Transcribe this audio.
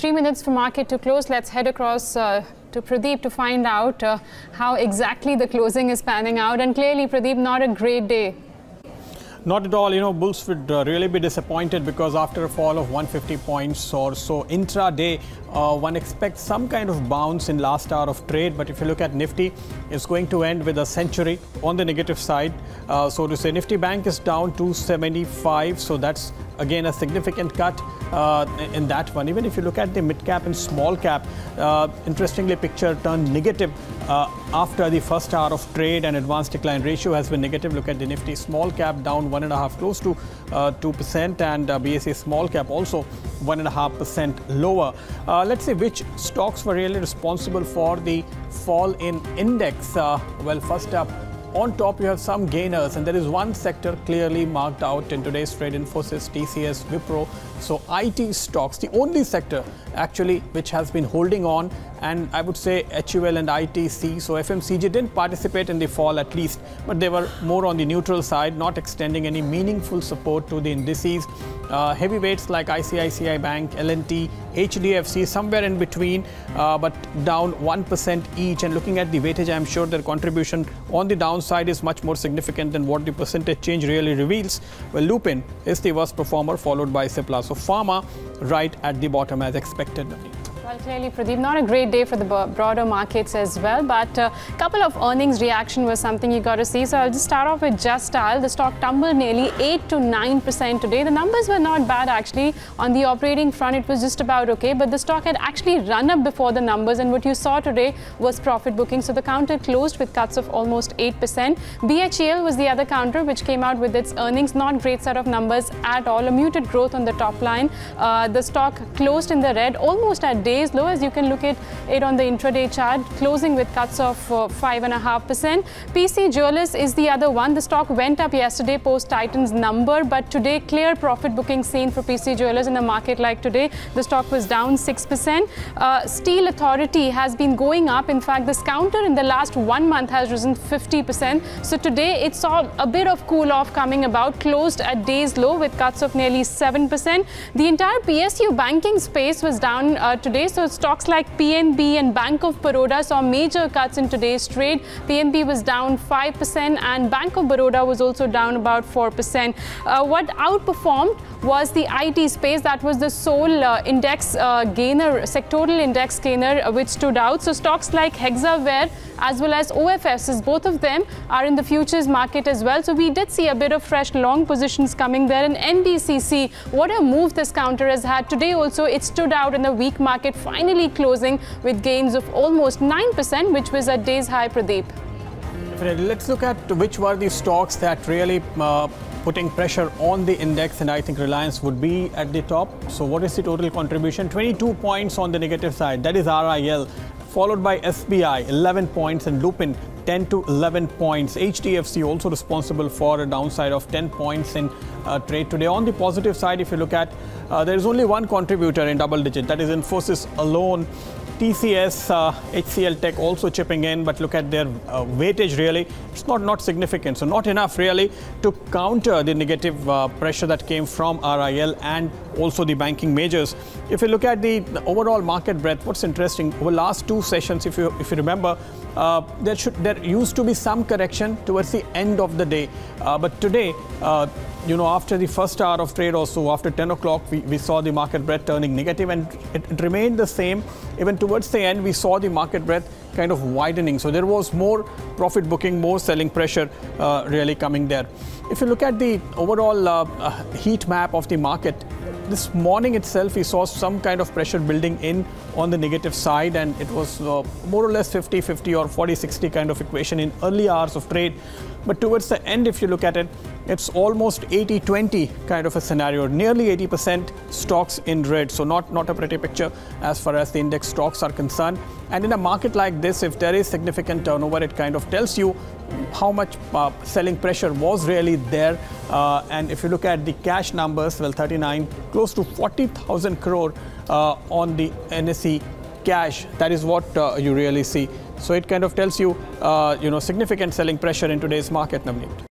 3 minutes for market to close. Let's head across to Pradeep to find out how exactly the closing is panning out. And clearly, Pradeep, not a great day. Not at all. Bulls would really be disappointed because after a fall of 150 points or so intraday, one expects some kind of bounce in last hour of trade. But if you look at Nifty, it's going to end with a century on the negative side. So to say, Nifty Bank is down 275. So that's again a significant cut in that one. Even if you look at the mid cap and small cap, interestingly, picture turned negative after the first hour of trade, and advanced decline ratio has been negative. Look at the Nifty small cap down 1.5%, close to 2%, and BSE small cap also 1.5% lower. Let's see which stocks were really responsible for the fall in index. Well, first up, on top you have some gainers, and there is one sector clearly marked out in today's trade: Infosys, TCS, Wipro. So IT stocks, the only sector actually which has been holding on, and I would say HUL and ITC. So FMCG didn't participate in the fall at least, but they were more on the neutral side, not extending any meaningful support to the indices. Heavyweights like ICICI Bank, L&T, HDFC, somewhere in between, but down 1% each. And looking at the weightage, I'm sure their contribution on the downside is much more significant than what the percentage change really reveals. Well, Lupin is the worst performer, followed by Cipla. So pharma right at the bottom as expected. Well, clearly, Pradeep, not a great day for the broader markets as well, but a couple of earnings reaction was something you got to see. So I'll just start off with Just Dial. The stock tumbled nearly 8 to 9% today. The numbers were not bad actually. On the operating front, it was just about okay, but the stock had actually run up before the numbers, and what you saw today was profit booking. So the counter closed with cuts of almost 8%. BHEL was the other counter which came out with its earnings. Not great set of numbers at all. A muted growth on the top line. The stock closed in the red, almost at days low, as you can look at it on the intraday chart, closing with cuts of 5.5%. PC Jewelers is the other one. The stock went up yesterday post Titan's number, but today clear profit booking seen for PC Jewelers in a market like today. The stock was down 6%. Steel Authority has been going up. In fact, this counter in the last 1 month has risen 50%. So today it saw a bit of cool off coming about, closed at days low with cuts of nearly 7%. The entire PSU banking space was down today. So stocks like PNB and Bank of Baroda saw major cuts in today's trade. PNB was down 5% and Bank of Baroda was also down about 4%. What outperformed was the IT space. That was the sole index gainer, sectoral index gainer, which stood out. So stocks like Hexaware as well as OFS, both of them are in the futures market as well. So we did see a bit of fresh long positions coming there. And NBCC, what a move this counter has had. Today also it stood out in the weak market, finally closing with gains of almost 9%, which was at day's high, Pradeep. Definitely. Let's look at which were the stocks that really putting pressure on the index, and I think Reliance would be at the top. So what is the total contribution? 22 points on the negative side. That is RIL, followed by SBI, 11 points, and Lupin, 10 to 11 points. HDFC also responsible for a downside of 10 points in trade today. On the positive side, if you look at, there is only one contributor in double digit, that is Infosys alone. TCS, HCL Tech also chipping in, but look at their weightage really. It's not significant, so not enough really to counter the negative pressure that came from RIL and also the banking majors. If you look at the overall market breadth, what's interesting, over last two sessions, if you remember, there used to be some correction towards the end of the day, but today, after the first hour of trade or so, after 10 o'clock, we saw the market breadth turning negative, and it remained the same. Even towards the end, we saw the market breadth kind of widening. So there was more profit booking, more selling pressure really coming there. If you look at the overall heat map of the market, this morning itself, we saw some kind of pressure building in on the negative side, and it was more or less 50-50 or 40-60 kind of equation in early hours of trade. But towards the end, if you look at it, it's almost 80-20 kind of a scenario, nearly 80% stocks in red. So not a pretty picture as far as the index stocks are concerned. And in a market like this, if there is significant turnover, it kind of tells you how much selling pressure was really there. And if you look at the cash numbers, well, 39, close to 40,000 crore on the NSE cash. That is what you really see. So it kind of tells you, significant selling pressure in today's market, Navneet.